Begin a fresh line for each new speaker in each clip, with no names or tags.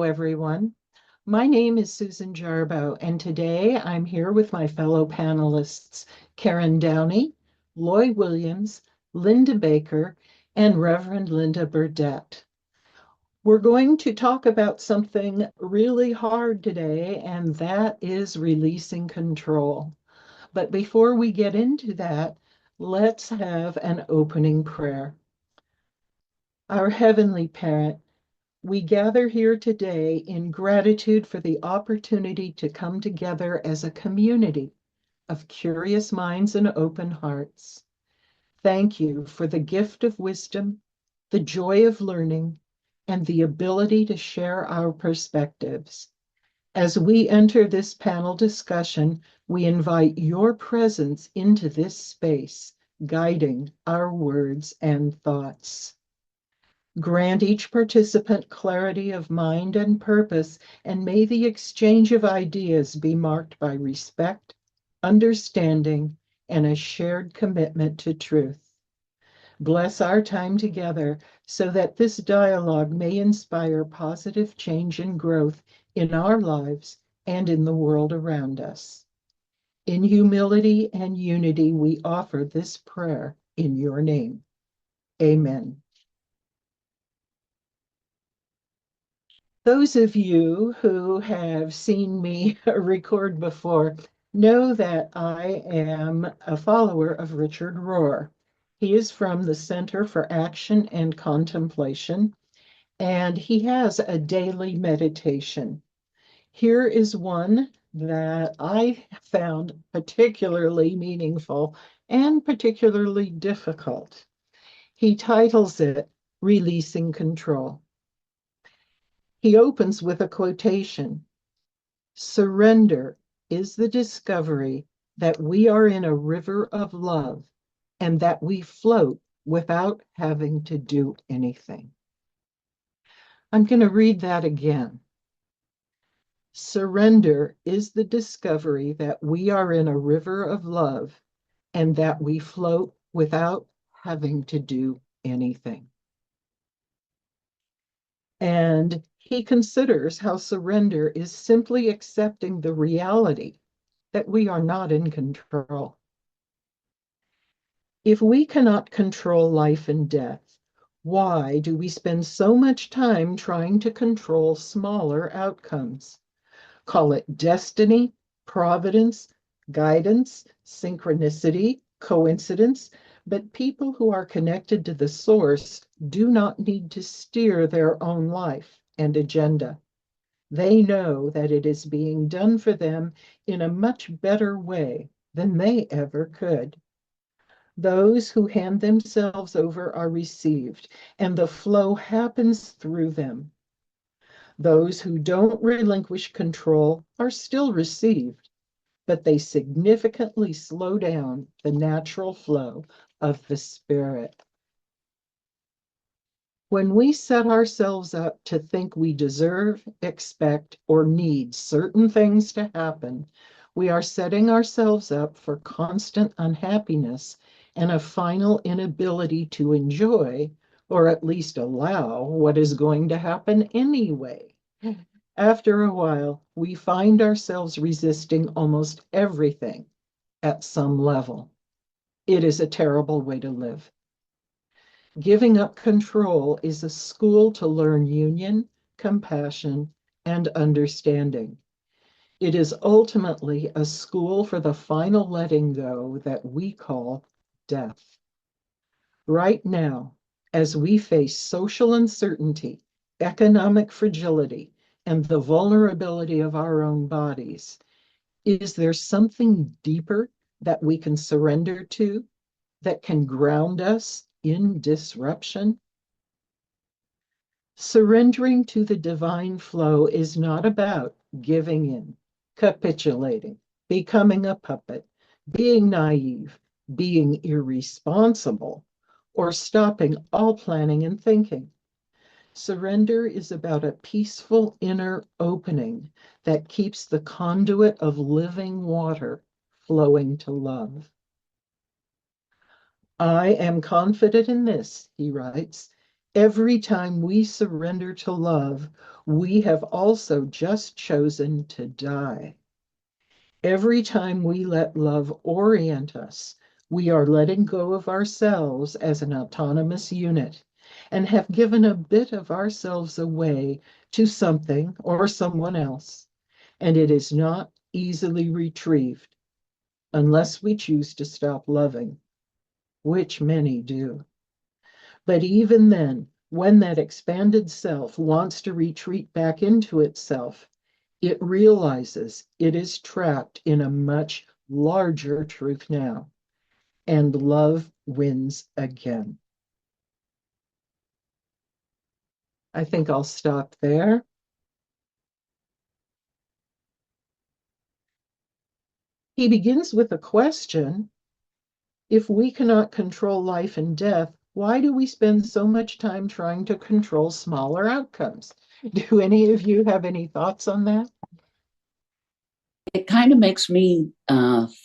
everyone. My name is Susan Jarboe, and today I'm here with my fellow panelists, Karen Downy, Loy Williams, Linda Baker, and Reverend Linda Burdett. We're going to talk about something really hard today, and that is releasing control. But before we get into that, let's have an opening prayer. Our Heavenly Parent, we gather here today in gratitude for the opportunity to come together as a community of curious minds and open hearts. Thank you for the gift of wisdom, the joy of learning, and the ability to share our perspectives. As we enter this panel discussion, we invite your presence into this space, guiding our words and thoughts. Grant each participant clarity of mind and purpose, and may the exchange of ideas be marked by respect, understanding, and a shared commitment to truth. Bless our time together so that this dialogue may inspire positive change and growth in our lives and in the world around us. In humility and unity, we offer this prayer in your name. Amen. Those of you who have seen me record before know that I am a follower of Richard Rohr. He is from the Center for Action and Contemplation, and he has a daily meditation. Here is one that I found particularly meaningful and particularly difficult. He titles it Releasing Control. He opens with a quotation. Surrender is the discovery that we are in a river of love and that we float without having to do anything. I'm going to read that again. Surrender is the discovery that we are in a river of love and that we float without having to do anything. And he considers how surrender is simply accepting the reality that we are not in control. If we cannot control life and death, why do we spend so much time trying to control smaller outcomes? Call it destiny, providence, guidance, synchronicity, coincidence, but people who are connected to the source do not need to steer their own life and agenda. They know that it is being done for them in a much better way than they ever could. Those who hand themselves over are received, and the flow happens through them. Those who don't relinquish control are still received, but they significantly slow down the natural flow of the spirit. When we set ourselves up to think we deserve, expect, or need certain things to happen, we are setting ourselves up for constant unhappiness and a final inability to enjoy, or at least allow, what is going to happen anyway. After a while, we find ourselves resisting almost everything at some level. It is a terrible way to live. Giving up control is a school to learn union, compassion, and understanding. It is ultimately a school for the final letting go that we call death. Right now, as we face social uncertainty, economic fragility, and the vulnerability of our own bodies, is there something deeper that we can surrender to that can ground us in disruption? Surrendering to the divine flow is not about giving in, capitulating, becoming a puppet, being naive, being irresponsible, or stopping all planning and thinking. Surrender is about a peaceful inner opening that keeps the conduit of living water flowing to love. I am confident in this, he writes, Every time we surrender to love, we have also just chosen to die. Every time we let love orient us, we are letting go of ourselves as an autonomous unit and have given a bit of ourselves away to something or someone else. And it is not easily retrieved unless we choose to stop loving, which many do. But even then, when that expanded self wants to retreat back into itself, it realizes it is trapped in a much larger truth now, and love wins again. I think I'll stop there. He begins with a question. If we cannot control life and death, why do we spend so much time trying to control smaller outcomes? Do any of you have any thoughts on that?
It kind of makes me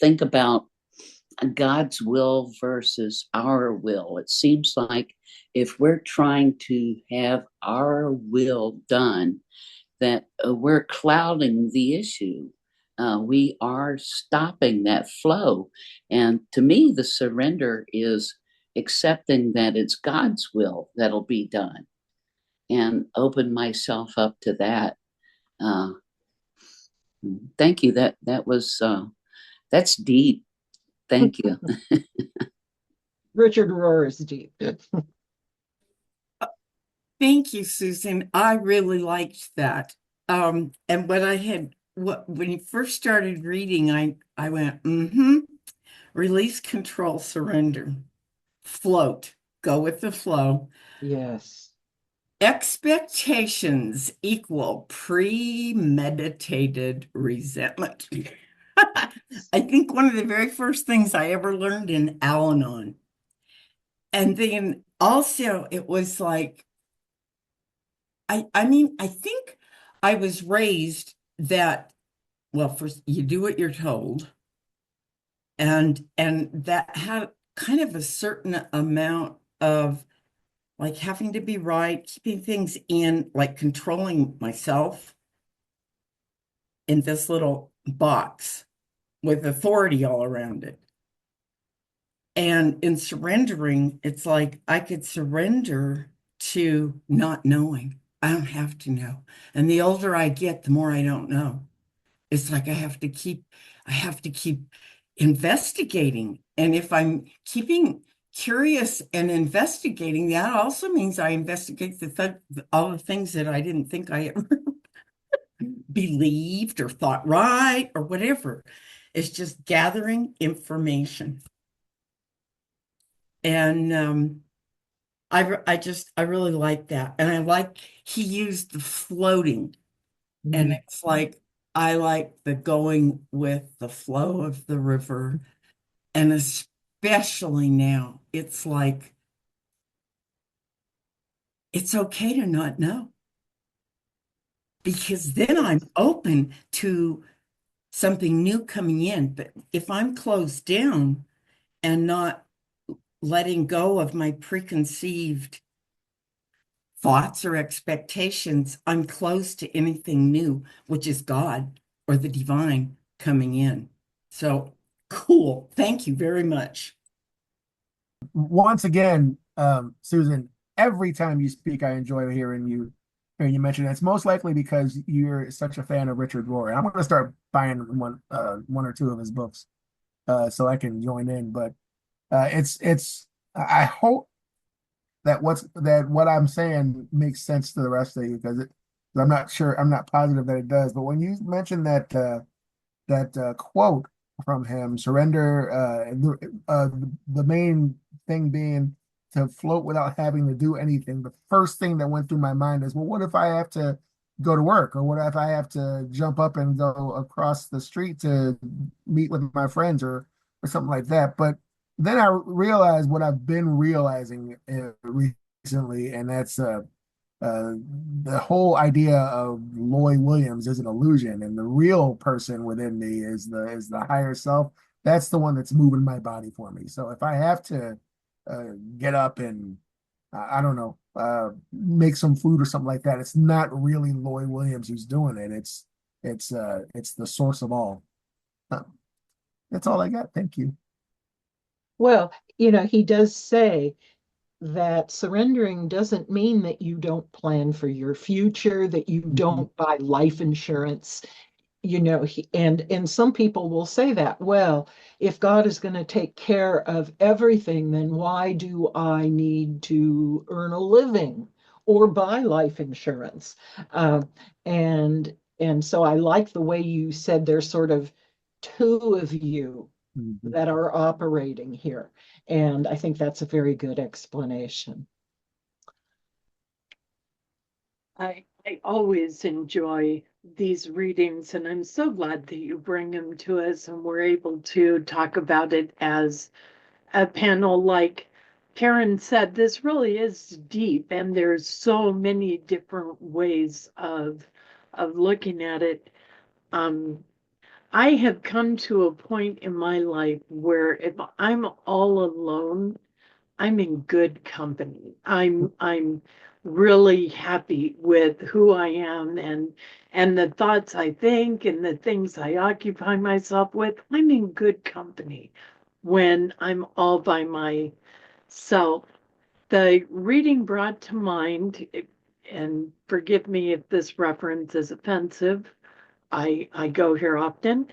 think about God's will versus our will. It seems like if we're trying to have our will done, that we're clouding the issue. We are stopping that flow. And to me, the surrender is accepting that it's God's will that'll be done and open myself up to that. Uh, Thank you. That was that's deep. Thank you.
Richard Rohr is deep.
Thank you, Susan. I really liked that. And when you first started reading, I went, release, control, surrender, float, go with the flow.
Yes.
Expectations equal premeditated resentment. I think one of the very first things I ever learned in Al-Anon. And then also it was like, I think I was raised that, well, first you do what you're told, and that had kind of a certain amount of like having to be right, keeping things in, like controlling myself in this little box with authority all around it. And in surrendering, it's like I could surrender to not knowing. I don't have to know. And the older I get, the more I don't know. It's like I have to keep investigating. And if I'm keeping curious and investigating, that also means I investigate all the things that I didn't think I ever believed or thought right or whatever. It's just gathering information. And I really like that. And I like he used the floating. And it's like I like the going with the flow of the river. And especially now, it's like it's okay to not know. Because then I'm open to something new coming in. But if I'm closed down and not letting go of my preconceived thoughts or expectations, I'm closed to anything new, which is God or the divine coming in. So cool. Thank you very much.
Once again, Susan, every time you speak, I enjoy hearing you mention it. It's most likely because you're such a fan of Richard Rohr. I'm going to start buying one or two of his books, so I can join in. But it's. I hope that what I'm saying makes sense to the rest of you because I'm not sure, I'm not positive that it does. But when you mentioned that quote from him, surrender, the main thing being to float without having to do anything. The first thing that went through my mind is, well, what if I have to go to work, or what if I have to jump up and go across the street to meet with my friends, or something like that. But then I realized what I've been realizing recently, and that's uh, the whole idea of Loy Williams is an illusion, and the real person within me is the higher self. That's the one that's moving my body for me. So if I have to get up and I don't know, make some food or something like that. It's not really Loy Williams who's doing it. It's the source of all. Uh, that's all I got. Thank you.
Well, he does say that surrendering doesn't mean that you don't plan for your future, that you
Mhm.
don't buy life insurance. And some people will say that, well, if God is going to take care of everything, then why do I need to earn a living or buy life insurance? Uh, and so I like the way you said there's sort of two of you
Mhm.
that are operating here. And I think that's a very good explanation.
I always enjoy these readings, and I'm so glad that you bring them to us and we're able to talk about it as a panel. Like Karen said, this really is deep, and there's so many different ways of looking at it. Um, I have come to a point in my life where if I'm all alone, I'm in good company. I'm really happy with who I am and the thoughts I think and the things I occupy myself with. I'm in good company when I'm all by myself. The reading brought to mind, and forgive me if this reference is offensive, I go here often,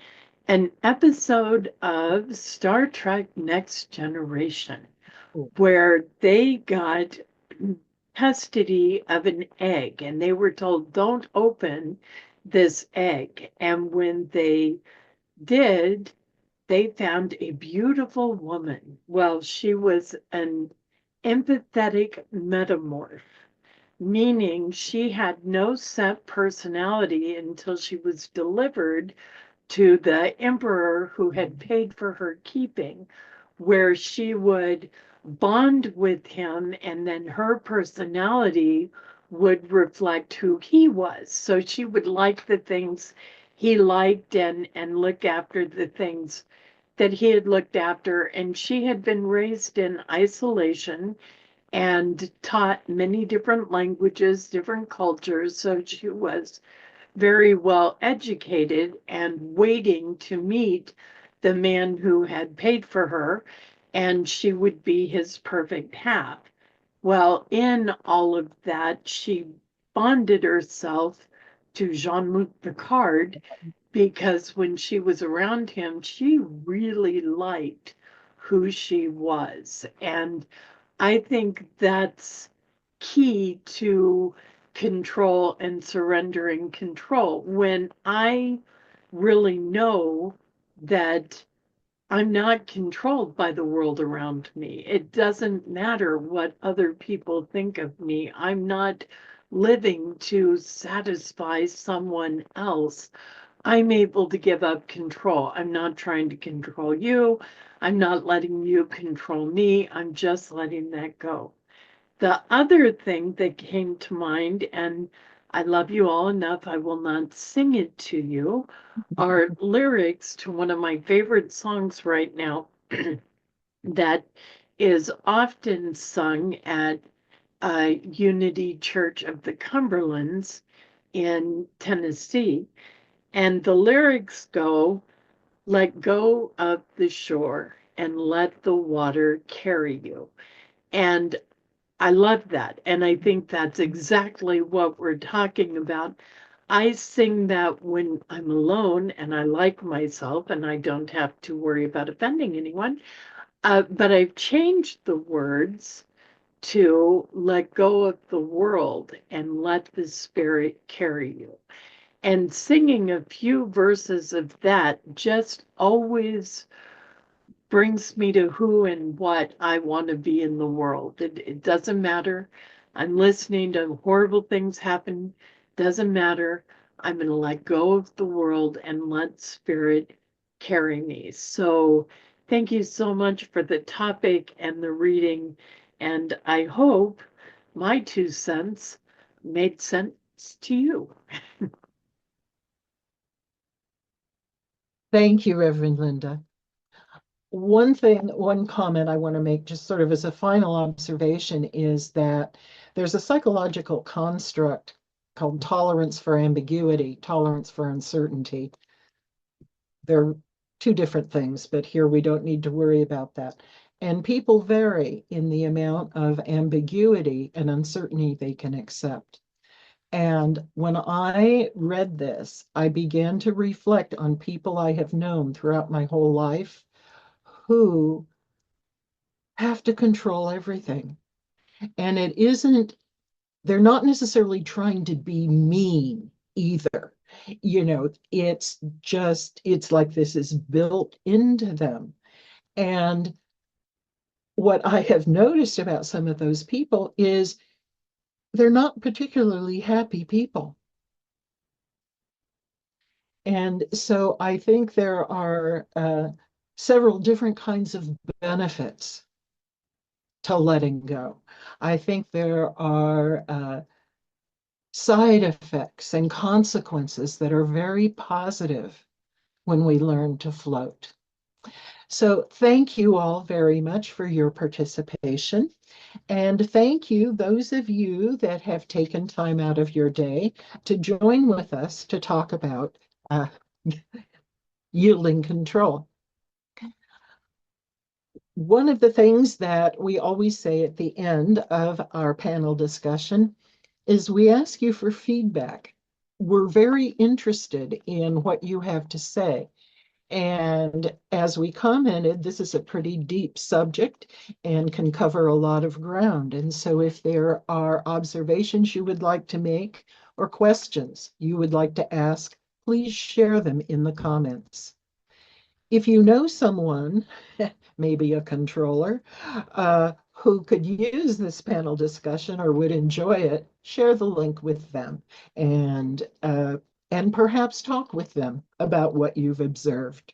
an episode of Star Trek Next Generation where they got custody of an egg and they were told, don't open this egg. And when they did, they found a beautiful woman. Well, she was an empathetic metamorph, meaning she had no set personality until she was delivered to the emperor who had paid for her keeping, where she would bond with him and then her personality would reflect who he was. So she would like the things he liked and look after the things that he had looked after. And she had been raised in isolation and taught many different languages, different cultures. So she was very well educated and waiting to meet the man who had paid for her, and she would be his perfect half. Well, in all of that, she bonded herself to Jean-Luc Picard because when she was around him, she really liked who she was. And I think that's key to control and surrendering control. When I really know that I'm not controlled by the world around me, it doesn't matter what other people think of me. I'm not living to satisfy someone else. I'm able to give up control. I'm not trying to control you. I'm not letting you control me. I'm just letting that go. The other thing that came to mind, and I love you all enough, I will not sing it to you, are lyrics to one of my favorite songs right now that is often sung at Unity Church of the Cumberlands in Tennessee. And the lyrics go, let go of the shore and let the water carry you. And I love that. And I think that's exactly what we're talking about. I sing that when I'm alone and I like myself and I don't have to worry about offending anyone. But I've changed the words to let go of the world and let the spirit carry you. And singing a few verses of that just always brings me to who and what I want to be in the world. It doesn't matter. I'm listening to horrible things happen. Doesn't matter. I'm going to let go of the world and let spirit carry me. So thank you so much for the topic and the reading. And I hope my 2 cents made sense to you.
Thank you, Reverend Linda. one comment I want to make, just sort of as a final observation, is that there's a psychological construct called tolerance for ambiguity, tolerance for uncertainty. They're two different things, but here we don't need to worry about that. And people vary in the amount of ambiguity and uncertainty they can accept. And when I read this, I began to reflect on people I have known throughout my whole life who have to control everything. And they're not necessarily trying to be mean either. It's like this is built into them. And what I have noticed about some of those people is they're not particularly happy people. And so I think there are several different kinds of benefits to letting go. I think there are side effects and consequences that are very positive when we learn to float. So thank you all very much for your participation. And thank you, those of you that have taken time out of your day to join with us to talk about yielding control. One of the things that we always say at the end of our panel discussion is we ask you for feedback. We're very interested in what you have to say. And as we commented, this is a pretty deep subject and can cover a lot of ground. And so if there are observations you would like to make or questions you would like to ask, please share them in the comments. If you know someone, maybe a controller, who could use this panel discussion or would enjoy it, share the link with them and perhaps talk with them about what you've observed.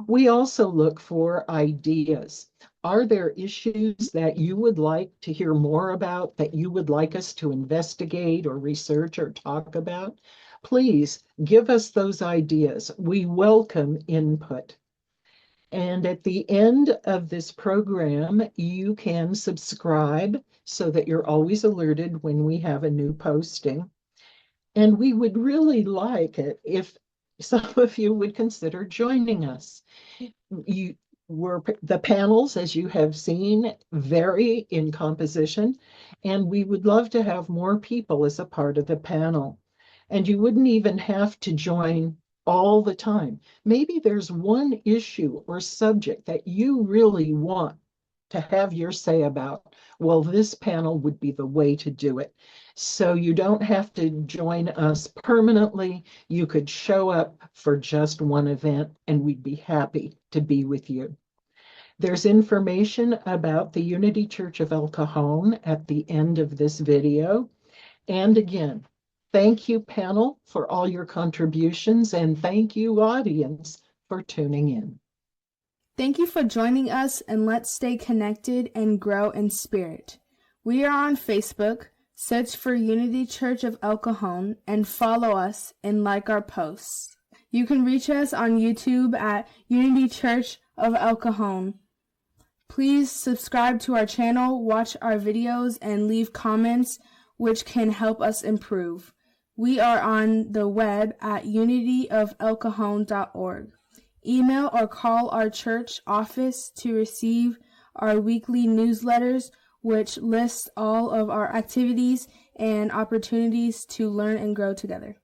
We also look for ideas. Are there issues that you would like to hear more about, that you would like us to investigate or research or talk about? Please give us those ideas. We welcome input. And at the end of this program, you can subscribe so that you're always alerted when we have a new posting. And we would really like it if some of you would consider joining us. The panels, as you have seen, vary in composition, and we would love to have more people as a part of the panel. And you wouldn't even have to join all the time. Maybe there's one issue or subject that you really want to have your say about. Well, this panel would be the way to do it. So you don't have to join us permanently. You could show up for just one event and we'd be happy to be with you. There's information about the Unity Church of El Cajon at the end of this video. And again, thank you, panel, for all your contributions, and thank you, audience, for tuning in.
Thank you for joining us, and let's stay connected and grow in spirit. We are on Facebook. Search for Unity Church of El Cajon and follow us and like our posts. You can reach us on YouTube at Unity Church of El Cajon. Please subscribe to our channel, watch our videos, and leave comments which can help us improve. We are on the web at unityofelcajon.org. Email or call our church office to receive our weekly newsletters, which lists all of our activities and opportunities to learn and grow together.